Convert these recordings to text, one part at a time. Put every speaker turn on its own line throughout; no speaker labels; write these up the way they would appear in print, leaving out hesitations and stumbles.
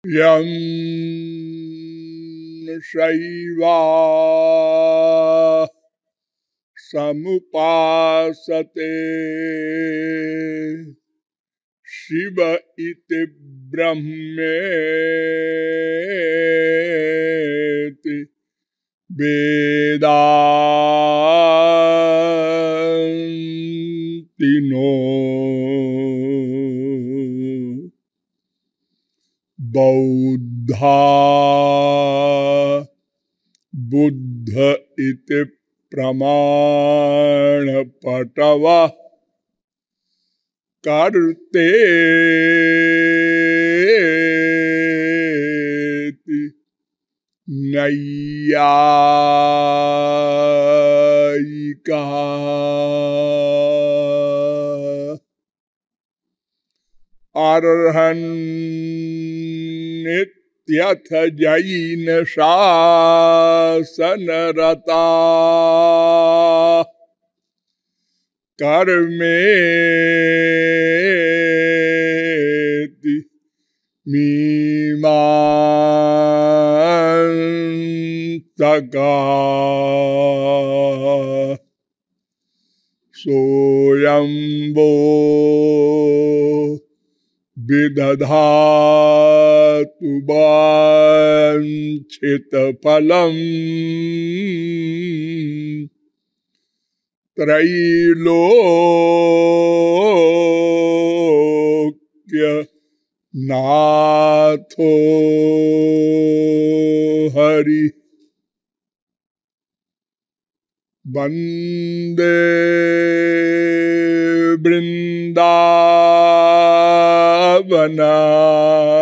यं शैवा समुपासते शिव इति ब्रह्मेति वेदान्ति नो बौद्धा बुद्ध इति प्रमाणपटवः कर्तेति नैयायिकाः अर्हन्नित्यथ जैन शासनरता कर्मेति मीमांसकाः सोऽयंबो विदधातु वाञ्छितफलम् त्रैलोक्य नाथो हरि वंदे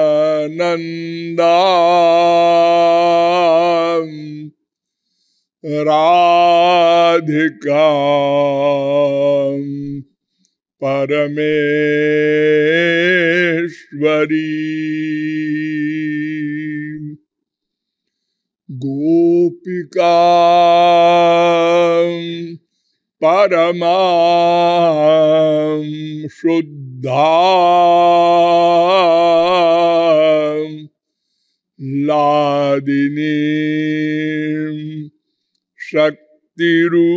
वृंदावनानंदा राधिका परमेश्वरी गोपिका परमां शुद्धा लादिनी शक्तिरूपिणी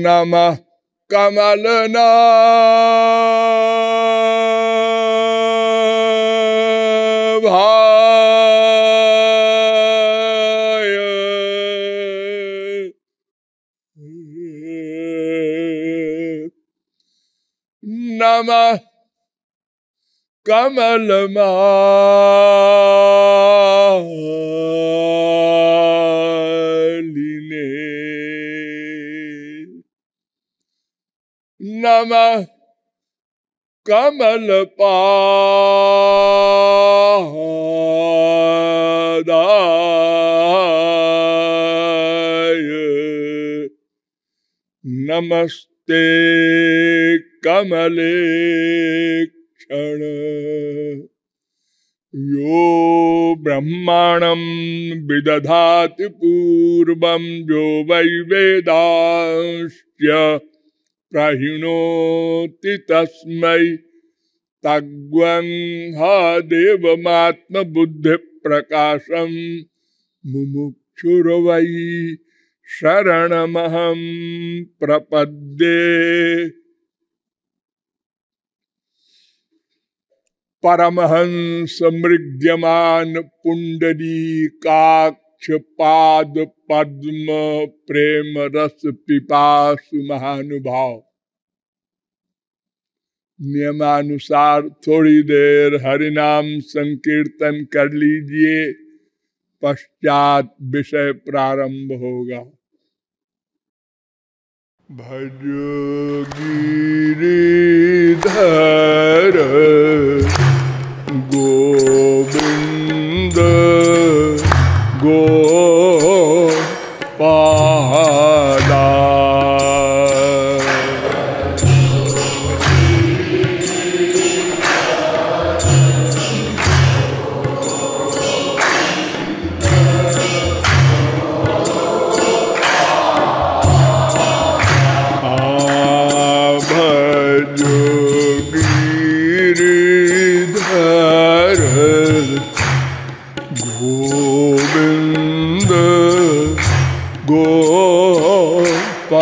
नमः कमलनाभाय नमः कमलमालिने नमः कमलपादाय नमस्ते कमलेक्षण यो ब्रह्माणं विदधाति पूर्वं यो वै वेदांश्च प्रहिणोति तस्मै तग्वं हा देवमात्मबुद्धिप्रकाशं मुमुक्षुर्वै शरणमहं प्रपद्ये परमहंस मृग्यमान पुंडरीकाक्ष पाद पद्म प्रेम रस पिपासु महानुभाव नियमानुसार थोड़ी देर हरिनाम संकीर्तन कर लीजिए, पश्चात विषय प्रारंभ होगा। भज गिरिधर गोविंद गोपाला गोपाला।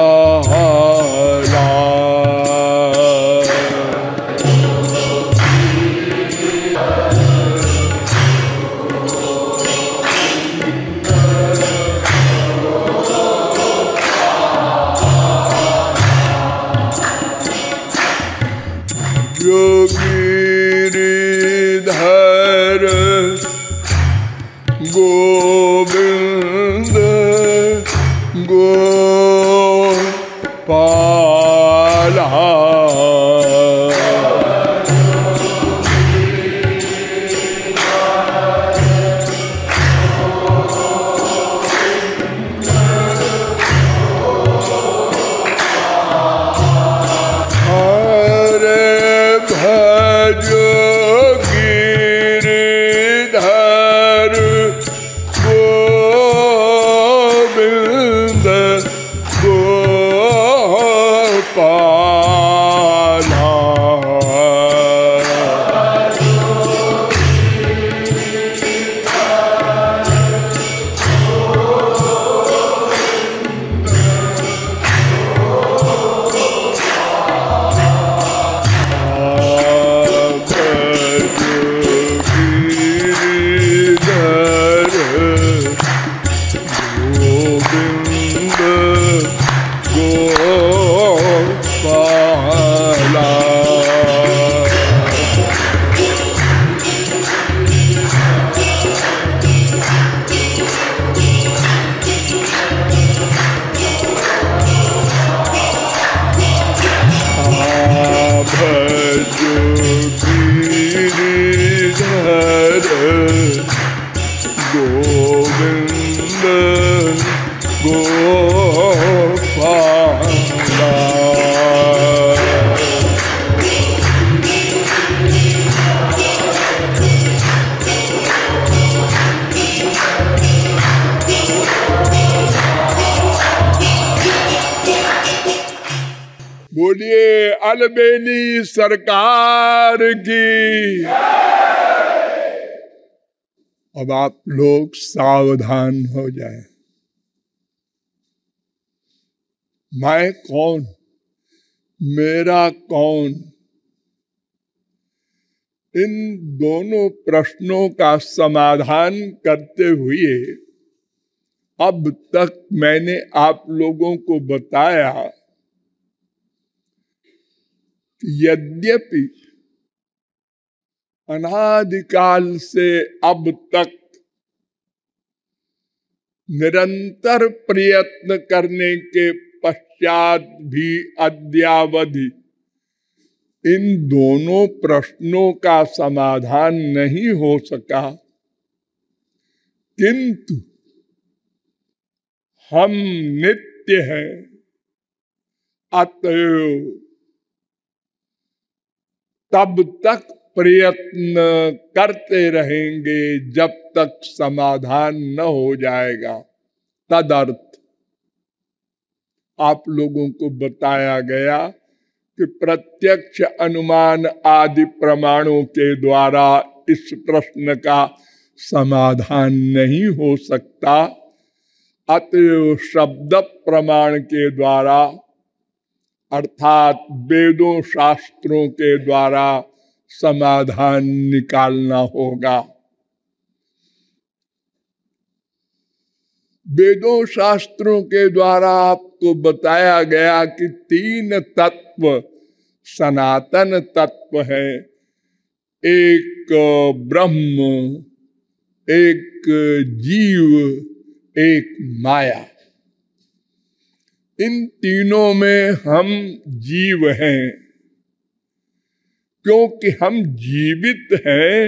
गिरिधर गोविंद गोपाला। बोलिए अलबेली सरकार की। अब आप लोग सावधान हो जाएं। मैं कौन, मेरा कौन, इन दोनों प्रश्नों का समाधान करते हुए अब तक मैंने आप लोगों को बताया, यद्यपि अनादिकाल से अब तक निरंतर प्रयत्न करने के पश्चात भी अद्यावधि इन दोनों प्रश्नों का समाधान नहीं हो सका, किंतु हम नित्य हैं, अतएव तब तक प्रयत्न करते रहेंगे जब तक समाधान न हो जाएगा। तदर्थ आप लोगों को बताया गया कि प्रत्यक्ष अनुमान आदि प्रमाणों के द्वारा इस प्रश्न का समाधान नहीं हो सकता, अतएव शब्द प्रमाण के द्वारा अर्थात वेदों शास्त्रों के द्वारा समाधान निकालना होगा। वेदों शास्त्रों के द्वारा आपको बताया गया कि तीन तत्व सनातन तत्व है, एक ब्रह्म, एक जीव, एक माया। इन तीनों में हम जीव हैं, क्योंकि हम जीवित हैं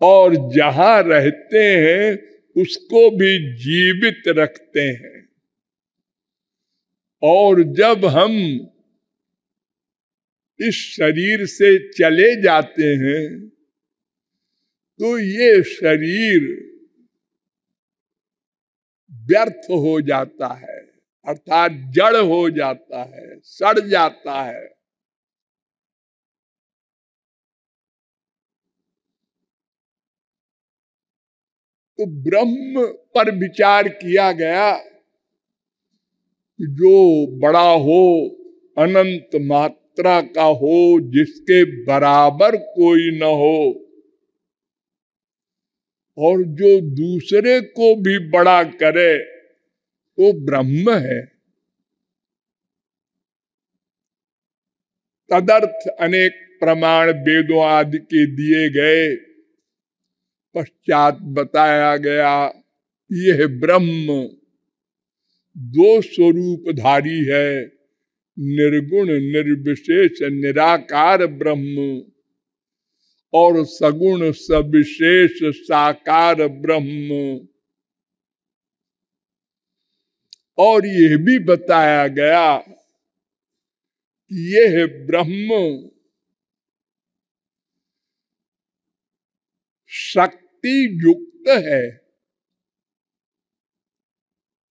और जहां रहते हैं उसको भी जीवित रखते हैं। और जब हम इस शरीर से चले जाते हैं तो ये शरीर व्यर्थ हो जाता है, अर्थात जड़ हो जाता है, सड़ जाता है। तो ब्रह्म पर विचार किया गया, जो बड़ा हो, अनंत मात्रा का हो, जिसके बराबर कोई न हो, और जो दूसरे को भी बड़ा करे, वो ब्रह्म है। तदर्थ अनेक प्रमाण वेदों आदि के दिए गए। पश्चात बताया गया यह ब्रह्म दो स्वरूपधारी है, निर्गुण निर्विशेष निराकार ब्रह्म और सगुण सविशेष साकार ब्रह्म। और यह भी बताया गया कि यह ब्रह्म शक्ति युक्त है,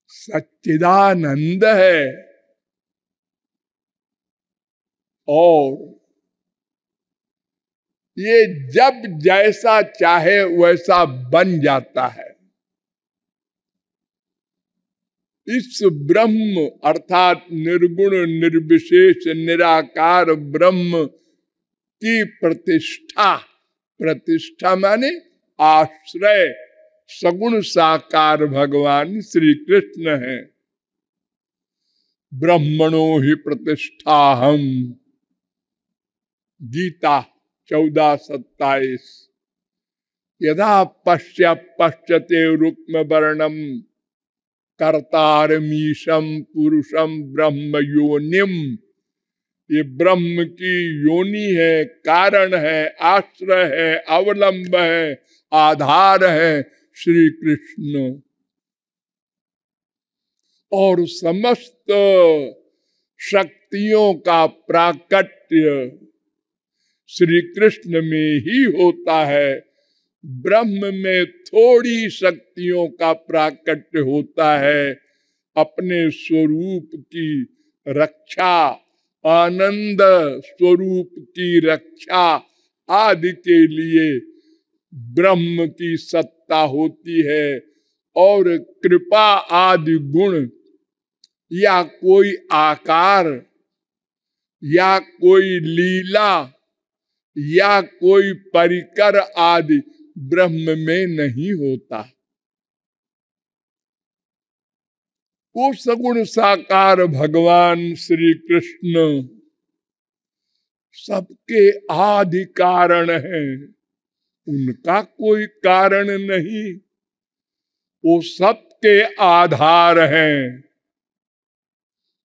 सच्चिदानंद है, और ये जब जैसा चाहे वैसा बन जाता है। इस ब्रह्म अर्थात निर्गुण निर्विशेष निराकार ब्रह्म की प्रतिष्ठा, प्रतिष्ठा माने आश्रय सगुण साकार भगवान श्री कृष्ण है। ब्रह्मणो ही प्रतिष्ठा हम, गीता 14:27। यदा पश्यते रुक्म वर्णम कर्तारमीशम पुरुषम ब्रह्म योनिम। ये ब्रह्म की योनि है, कारण है, आश्रय है, अवलंब है, आधार है श्री कृष्ण। और समस्त शक्तियों का प्राकट्य श्री कृष्ण में ही होता है। ब्रह्म में थोड़ी शक्तियों का प्राकट्य होता है। अपने स्वरूप की रक्षा, आनंद स्वरूप की रक्षा आदि के लिए ब्रह्म की सत्ता होती है। और कृपा आदि गुण या कोई आकार या कोई लीला या कोई परिकर आदि ब्रह्म में नहीं होता। वो सगुण साकार भगवान श्री कृष्ण सबके आदि कारण है, उनका कोई कारण नहीं। वो सबके आधार हैं,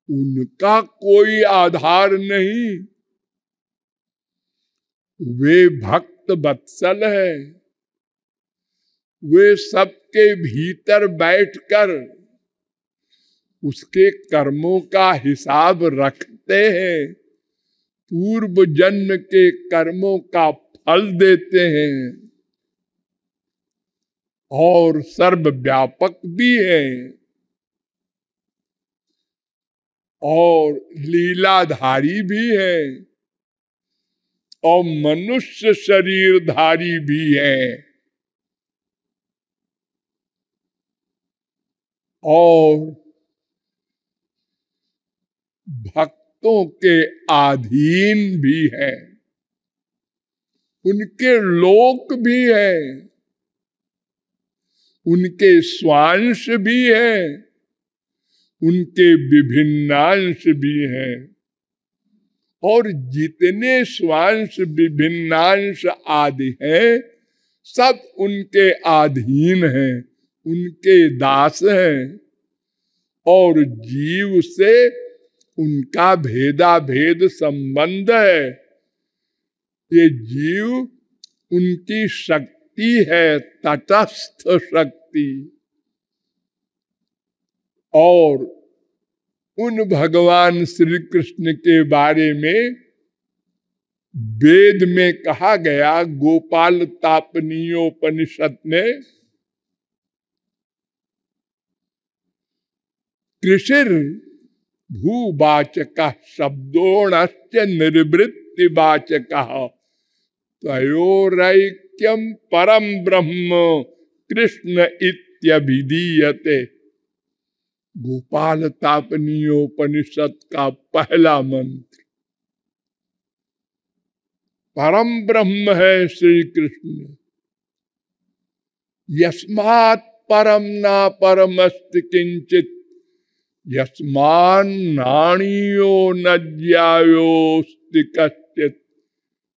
उनका कोई आधार नहीं। वे भक्त वत्सल है, वे सबके भीतर बैठकर उसके कर्मों का हिसाब रखते हैं, पूर्व जन्म के कर्मों का फल देते हैं, और सर्वव्यापक भी है, और लीलाधारी भी है, और मनुष्य शरीरधारी भी है, और भक्तों के अधीन भी है, उनके लोक भी है, उनके स्वांश भी है, उनके विभिन्नांश भी हैं। और जितने स्वांश विभिन्नांश आदि हैं सब उनके अधीन हैं, उनके दास हैं। और जीव से उनका भेदा भेद संबंध है। ये जीव उनकी शक्ति है, तटस्थ शक्ति। और उन भगवान श्री कृष्ण के बारे में वेद में कहा गया, गोपाल तापनीयोपनिषद में, कृषिर भूवाचक शब्दोणश्च निर्वृत्तिवाचक तयोरैक्यम परम ब्रह्म कृष्ण इत्यभिधीयते। गोपाल तापनीयोपनिषद का पहला मंत्र। परम ब्रह्म है श्री कृष्ण। यस्मात् परम ना परमस्ति किंचित यस्मान नाणीयो न ज्यायोस्ति कश्चित।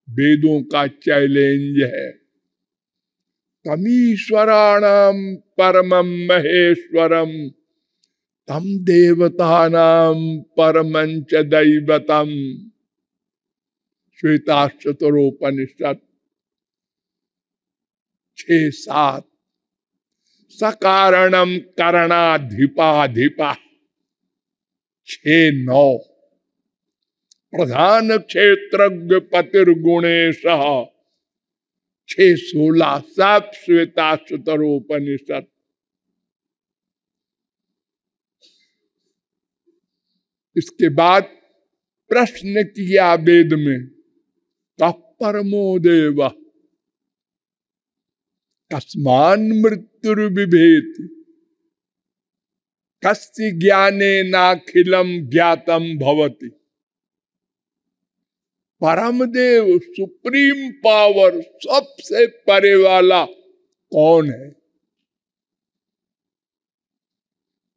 वेदों का चैलेंज है। तमीश्वराणाम परमं महेश्वरम तम देवतानाम परमंच दैवतम। श्वेताश्वतरोपनिषद 6-7। सकारणम करणाधिपाधिपा 6-9। प्रधान क्षेत्रज्ञ पतिर्गुणेश 6-16। सब श्वेताश्वतरोपनिषद। इसके बाद प्रश्न किया वेद में, कः परमो देव कस्मान मृत्युर्बिभेति कस्य ज्ञानेनाखिलम ज्ञातम भवति। परम देव, सुप्रीम पावर, सबसे परे वाला कौन है?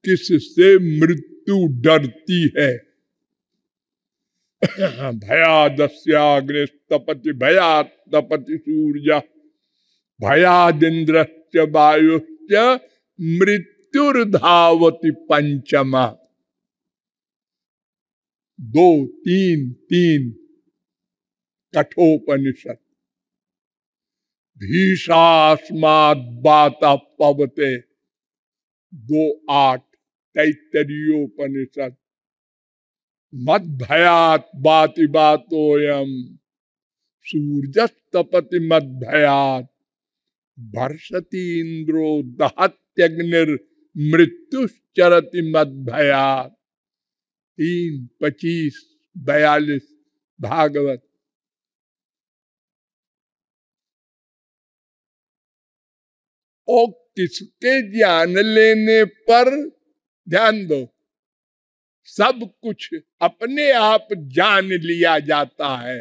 किससे मृत्यु डरती है? भयादस्याग्निस्तपति भयात् तपति सूर्य भयादिन्द्रश्च वायुश्च मृत्युर्धावति पंचमा। 2-3-3 कठोपनिषद। भीषास्मात् बाता पवते 2-8 तैत्तरीयोपनिषद। मद्भयात् बाति बातोयम सूर्यस्तपति मद्भयात् वर्षति इंद्रो दहत्यग्निर मृत्युश्चरति मद्भयात्। 3-25-42 भागवत। और किसके जान लेने पर, ध्यान दो, सब कुछ अपने आप जान लिया जाता है।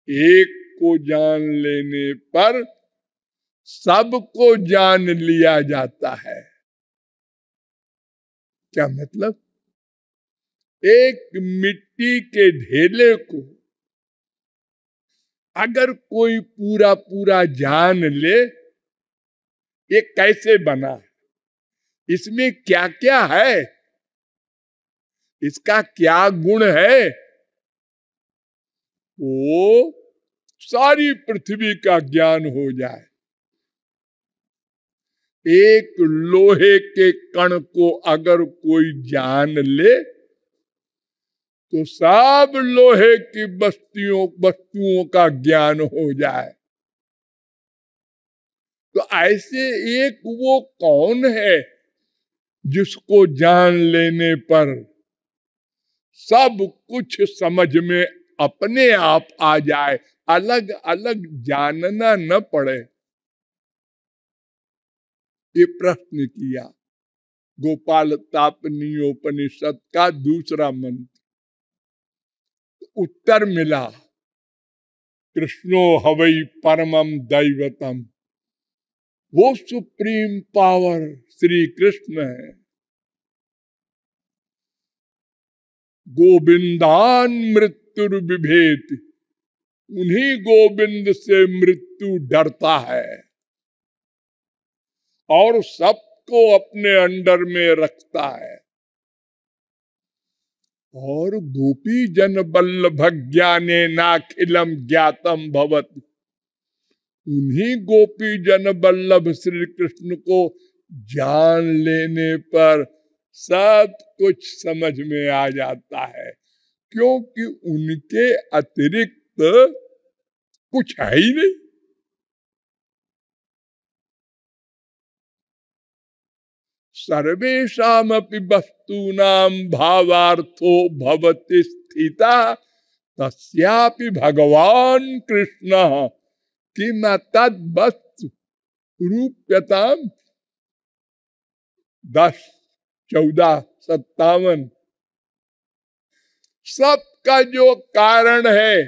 एक को जान लेने पर सबको जान लिया जाता है। क्या मतलब? एक मिट्टी के ढेले को अगर कोई पूरा पूरा जान ले, ये कैसे बना, इसमें क्या क्या है, इसका क्या गुण है, वो सारी पृथ्वी का ज्ञान हो जाए। एक लोहे के कण को अगर कोई जान ले तो सब लोहे की वस्तुओं का ज्ञान हो जाए। तो ऐसे एक वो कौन है जिसको जान लेने पर सब कुछ समझ में अपने आप आ जाए, अलग अलग जानना न पड़े? ये प्रश्न किया गोपाल तापनीयोपनिषद का दूसरा मंत्र। उत्तर मिला, कृष्णो हवै परमम दैवतम। वो सुप्रीम पावर श्री कृष्ण है। गोविंदान मृत्युर्बिभेति, उन्हीं गोविंद से मृत्यु डरता है और सबको अपने अंडर में रखता है। और गोपी जन बल्लभ ज्ञानेनाखिलम ज्ञातम भवति, उन्हीं गोपी जन बल्लभ श्री कृष्ण को जान लेने पर सब कुछ समझ में आ जाता है, क्योंकि उनके अतिरिक्त कुछ है ही नहीं। सर्वेषामपि वस्तूनां भावार्थो भवति स्थिता तस्यापि भगवान कृष्ण किम तद्वस्तु। रूप्यताम 10, 14, 57 सबका जो कारण है,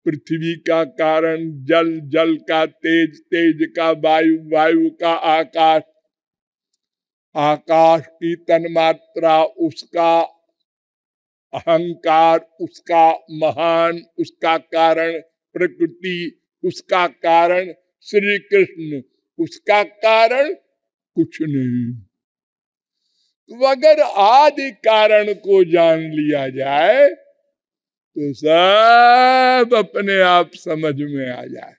पृथ्वी का कारण जल, जल का तेज, तेज का वायु, वायु का आकाश, आकाश की तन्मात्रा, उसका अहंकार, उसका महान, उसका कारण प्रकृति, उसका कारण श्री कृष्ण, उसका कारण कुछ नहीं। तो अगर आदि कारण को जान लिया जाए तो सब अपने आप समझ में आ जाए।